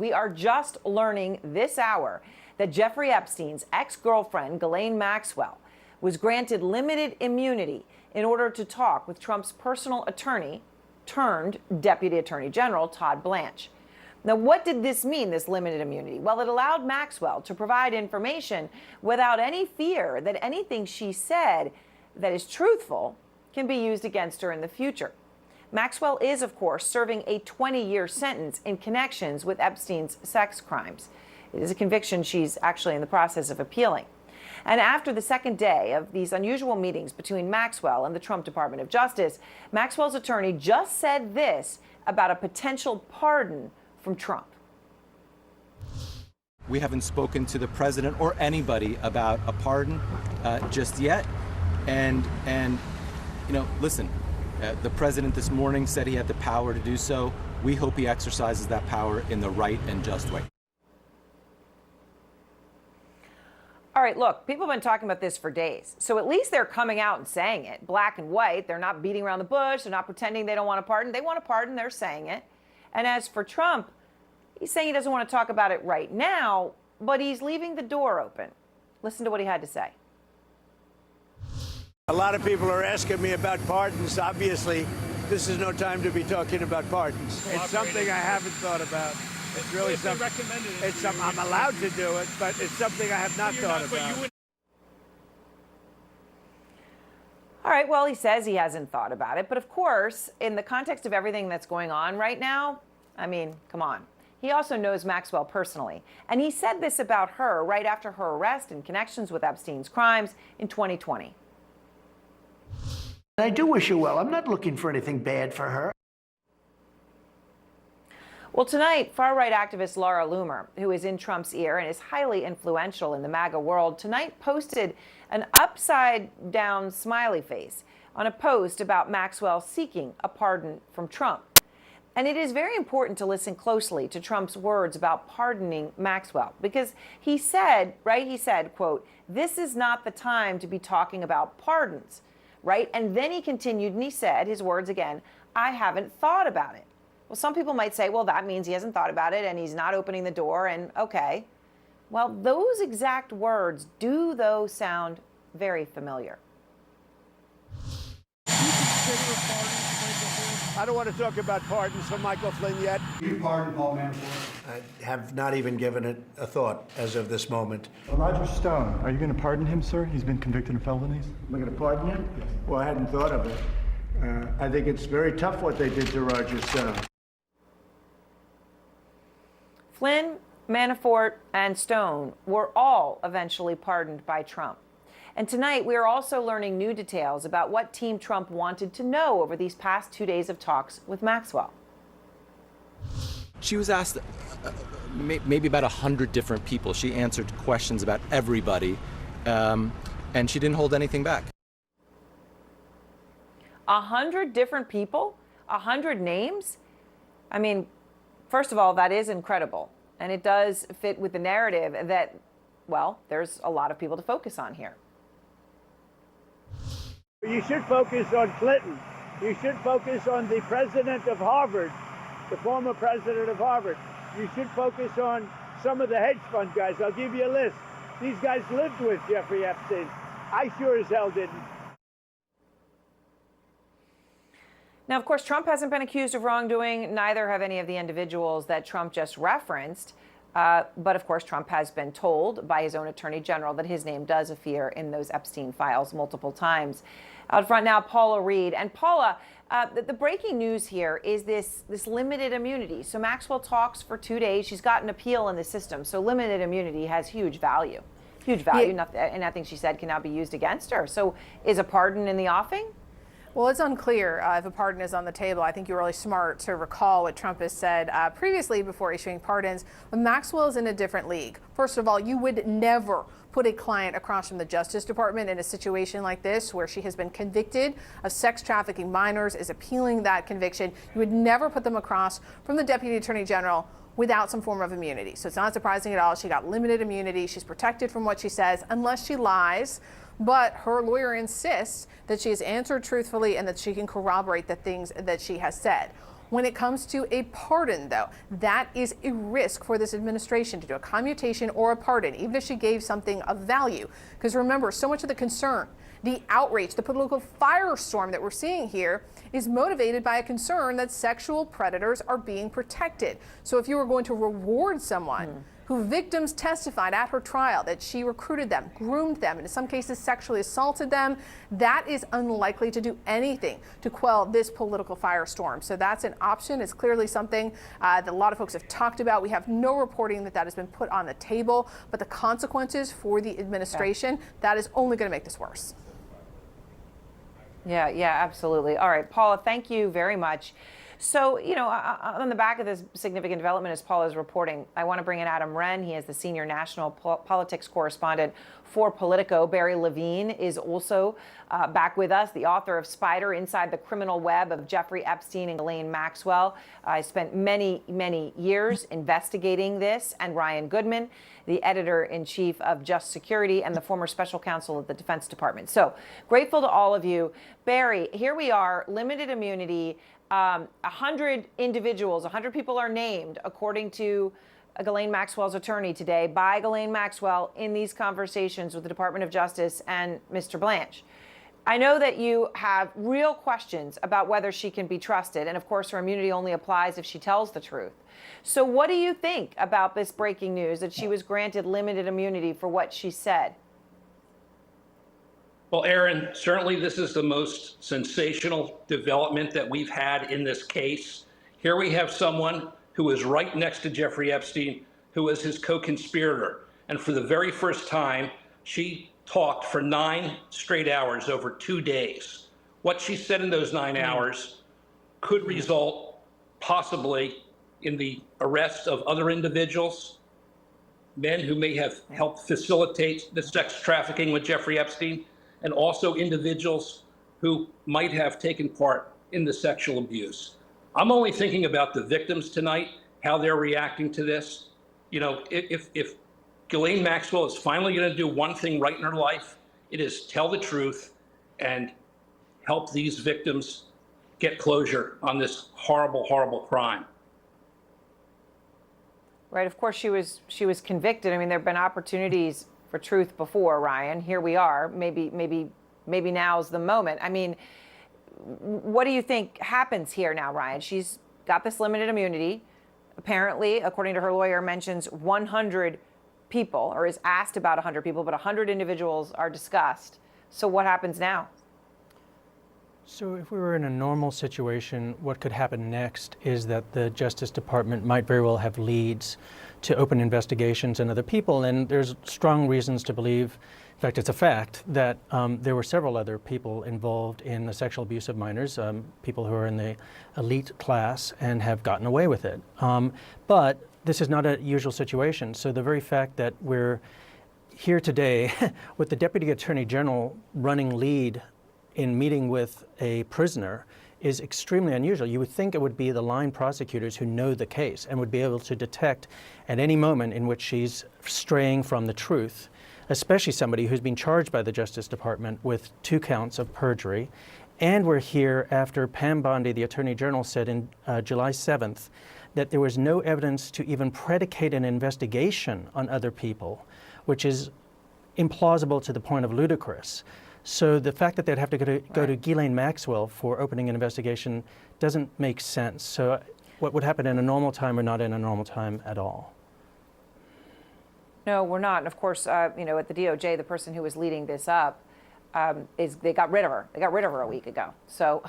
We are just learning this hour that Jeffrey Epstein's ex-girlfriend, Ghislaine Maxwell, was granted limited immunity in order to talk with Trump's personal attorney turned Deputy Attorney General Todd Blanche. Now, what did this mean, this limited immunity? Well, it allowed Maxwell to provide information without any fear that anything she said that is truthful can be used against her in the future. Maxwell is, of course, serving a 20-year sentence in connections with Epstein's sex crimes. It is a conviction she's actually in the process of appealing. And after the second day of these unusual meetings between Maxwell and the Trump Department of Justice, Maxwell's attorney just said this about a potential pardon from Trump. We haven't spoken to the president or anybody about a pardon just yet. And you know, listen, the president this morning said he had the power to do so. We hope he exercises that power in the right and just way. All right, look, people have been talking about this for days. So at least they're coming out and saying it, black and white. They're not beating around the bush. They're not pretending they don't want a pardon. They want a pardon. They're saying it. And as for Trump, he's saying he doesn't want to talk about it right now, but he's leaving the door open. Listen to what he had to say. A lot of people are asking me about pardons. Obviously, this is no time to be talking about pardons. It's something I haven't thought about. It's really something. It's something I'm allowed to do it, but it's something I have not thought about. All right, well, he says he hasn't thought about it. But of course, in the context of everything that's going on right now, I mean, come on. He also knows Maxwell personally. And he said this about her right after her arrest in connections with Epstein's crimes in 2020. I do wish her well. I'm not looking for anything bad for her. Well, tonight, far-right activist Laura Loomer, who is in Trump's ear and is highly influential in the MAGA world, tonight posted an upside-down smiley face on a post about Maxwell seeking a pardon from Trump. And it is very important to listen closely to Trump's words about pardoning Maxwell, because he said, right, he said, quote, "This is not the time to be talking about pardons," right? And then he continued and he said, his words again, "I haven't thought about it." Well, some people might say, well, that means he hasn't thought about it and he's not opening the door, and okay. Well, those exact words do, though, sound very familiar. I don't want to talk about pardons for Michael Flynn yet. You pardon Paul Manafort? I have not even given it a thought as of this moment. Roger Stone, are you going to pardon him, sir? He's been convicted of felonies. Am I going to pardon him? Well, I hadn't thought of it. I think it's very tough what they did to Roger Stone. Flynn, Manafort, and Stone were all eventually pardoned by Trump. And tonight, we are also learning new details about what Team Trump wanted to know over these past 2 days of talks with Maxwell. She was asked maybe about 100 different people. She answered questions about everybody, and she didn't hold anything back. 100 different people? 100 names? I mean, first of all, that is incredible. And it does fit with the narrative that, well, there's a lot of people to focus on here. You should focus on Clinton. You should focus on the president of Harvard, the former president of Harvard. You should focus on some of the hedge fund guys. I'll give you a list. These guys lived with Jeffrey Epstein. I sure as hell didn't. Now, of course, Trump hasn't been accused of wrongdoing. Neither have any of the individuals that Trump just referenced. But, of course, Trump has been told by his own attorney general that his name does appear in those Epstein files multiple times. Out front now, Paula Reed. And Paula, the breaking news here is this limited immunity. So Maxwell talks for 2 days. She's got an appeal in the system. So limited immunity has huge value. Huge value. Yeah. And nothing she said can now be used against her. So is a pardon in the offing? Well, it's unclear if a pardon is on the table. I think you're really smart to recall what Trump has said previously before issuing pardons. But Maxwell is in a different league. First of all, you would never put a client across from the Justice Department in a situation like this where she has been convicted of sex trafficking minors, is appealing that conviction. You would never put them across from the Deputy Attorney General without some form of immunity. So it's not surprising at all. She got limited immunity. She's protected from what she says unless she lies. But her lawyer insists that she has answered truthfully and that she can corroborate the things that she has said. When it comes to a pardon, though, that is a risk for this administration to do a commutation or a pardon, even if she gave something of value. Because remember, so much of the concern, the outrage, the political firestorm that we're seeing here is motivated by a concern that sexual predators are being protected. So if you were going to reward someone who victims testified at her trial that she recruited them, groomed them, and in some cases sexually assaulted them, that is unlikely to do anything to quell this political firestorm. So that's an option. It's clearly something that a lot of folks have talked about. We have no reporting that has been put on the table, but the consequences for the administration, that is only going to make this worse. Yeah, absolutely. All right, Paula, thank you very much. So, on the back of this significant development, as Paula is reporting, I want to bring in Adam Wren. He is the senior national politics correspondent for Politico. Barry Levine is also back with us, the author of Spider, Inside the Criminal Web of Jeffrey Epstein and Ghislaine Maxwell. I spent many, many years investigating this, and Ryan Goodman, the editor-in-chief of Just Security and the former special counsel of the Defense Department. So grateful to all of you. Barry, here we are, limited immunity. 100 individuals, 100 people are named, according to Ghislaine Maxwell's attorney today, by Ghislaine Maxwell in these conversations with the Department of Justice and Mr. Blanche. I know that you have real questions about whether she can be trusted, and of course her immunity only applies if she tells the truth. So what do you think about this breaking news that she was granted limited immunity for what she said? Well, Aaron, certainly this is the most sensational development that we've had in this case. Here we have someone who was right next to Jeffrey Epstein, who was his co-conspirator. And for the very first time, she talked for 9 straight hours over 2 days. What she said in those 9 hours could result possibly in the arrest of other individuals, men who may have helped facilitate the sex trafficking with Jeffrey Epstein, and also individuals who might have taken part in the sexual abuse. I'm only thinking about the victims tonight, how they're reacting to this. If Ghislaine Maxwell is finally going to do one thing right in her life, it is tell the truth and help these victims get closure on this horrible, horrible crime. Right. Of course, she was convicted. I mean, there have been opportunities for truth before, Ryan. Here we are. Maybe now's the moment. I mean, what do you think happens here now, Ryan? She's got this limited immunity. Apparently, according to her lawyer, mentions 100 people, or is asked about 100 people, but 100 individuals are discussed. So what happens now? So if we were in a normal situation, what could happen next is that the Justice Department might very well have leads to open investigations into other people. And there's strong reasons to believe, in fact, it's a fact, that there were several other people involved in the sexual abuse of minors, people who are in the elite class and have gotten away with it. But this is not a usual situation. So the very fact that we're here today with the Deputy Attorney General running lead in meeting with a prisoner is extremely unusual. You would think it would be the line prosecutors who know the case and would be able to detect at any moment in which she's straying from the truth, especially somebody who's been charged by the Justice Department with 2 counts of perjury. And we're here after Pam Bondi, the Attorney General, said in July 7th that there was no evidence to even predicate an investigation on other people, which is implausible to the point of ludicrous. So the fact that they'd have to go to Ghislaine Maxwell for opening an investigation doesn't make sense. So what would happen in a normal time or not in a normal time at all? No, we're not. And of course, at the DOJ, the person who was leading this up they got rid of her. They got rid of her a week ago. So,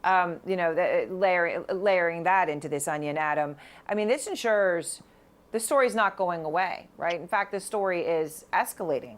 layering that into this onion, Adam, I mean, this ensures the story's not going away, right? In fact, this story is escalating.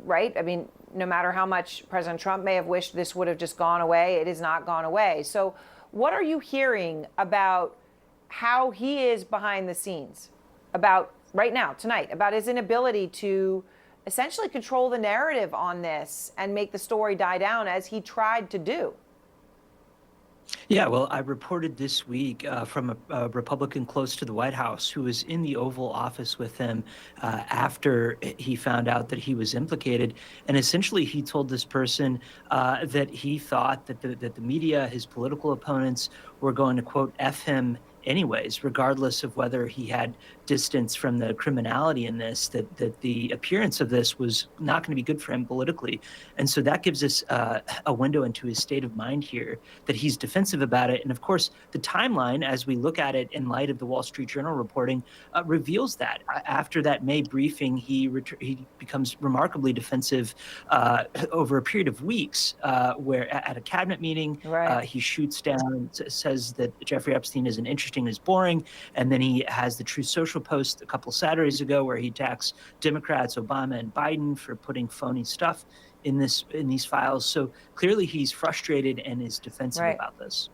Right? I mean, no matter how much President Trump may have wished this would have just gone away, it has not gone away. So what are you hearing about how he is behind the scenes, about right now, tonight, about his inability to essentially control the narrative on this and make the story die down as he tried to do? Yeah, well, I reported this week from a Republican close to the White House who was in the Oval Office with him after he found out that he was implicated. And essentially, he told this person that he thought that the media, his political opponents, were going to, quote, F him anyways, regardless of whether he had distance from the criminality in this, that the appearance of this was not going to be good for him politically. And so that gives us a window into his state of mind here, that he's defensive about it. And of course, the timeline, as we look at it in light of the Wall Street Journal reporting, reveals that. After that May briefing, he becomes remarkably defensive over a period of weeks, where at a cabinet meeting, he shoots down, says that Jeffrey Epstein isn't interesting, is boring. And then he has the Truth Social post a couple Saturdays ago where he attacks Democrats, Obama and Biden, for putting phony stuff in these files. So clearly he's frustrated and is defensive about this.